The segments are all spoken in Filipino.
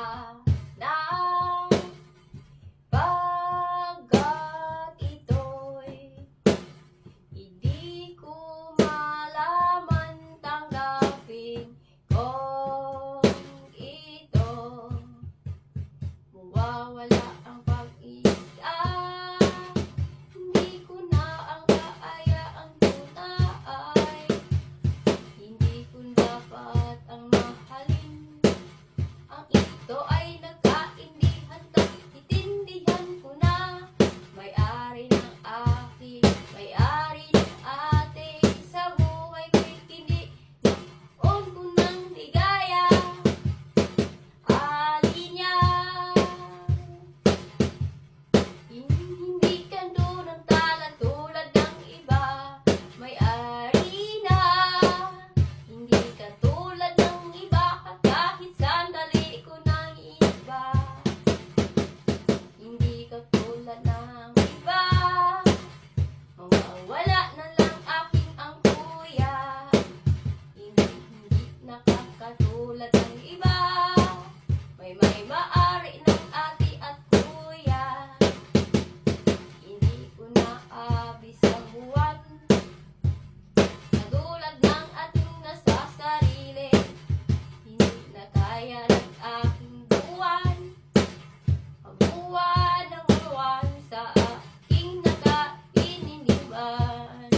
ng pagkat ito'y hindi ko malaman tanggapin kung ito mawawala ang pag-isa. Hindi ko na ang kaayaang tunay, hindi ko dapat ang mahalin. Ang ito ay nagkaindihan at itindihan ko na may-ari ng aking, may-ari ng ating sa buhay ko'y tinion ko ng ligaya. Alinya, hindi ka doon ang talan tulad ng iba. May-ari na, hindi ka tulad ng iba. Kahit sandali ko nang iba, hindi ka tulad ng iba. Mawawala na lang aking ang kuya, hindi nakakatulad ng iba. May maari ng ate at kuya, hindi ko naabis ang buwan. Katulad ng ating nasasarili, hindi na kaya ng aking buwan. Ang buwan ng buwan sa aking nakaininiwan.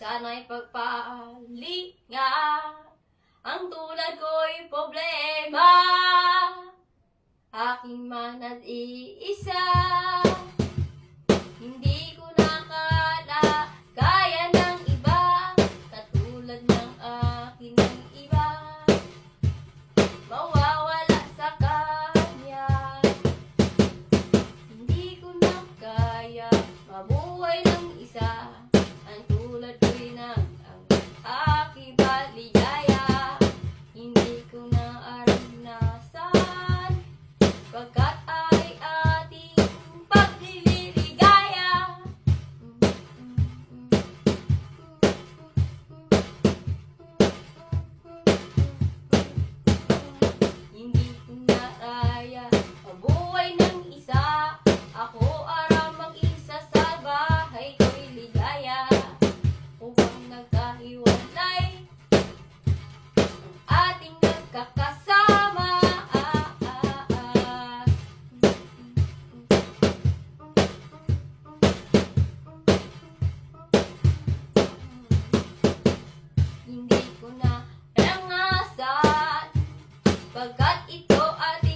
Sana'y pagpalinga, ang tulad ko'y problema. Aking man at iisa, hindi ko nakala kaya ng iba. Katulad ng akin ng iba, mawawala sa kanya. Hindi ko na kaya mabuhay ng isa. Ang tulad ko'y ng ang aking paligaya, hindi ko na aranasan pagkat ay ating pagliligaya. Hindi ko na kaya mabuhay ng isa. Ako aramang isa sa bahay ko'y ligaya. Upang nagkahiwalay ang ating nagkakasama. Hindi ko na rangasan pagkat ito ating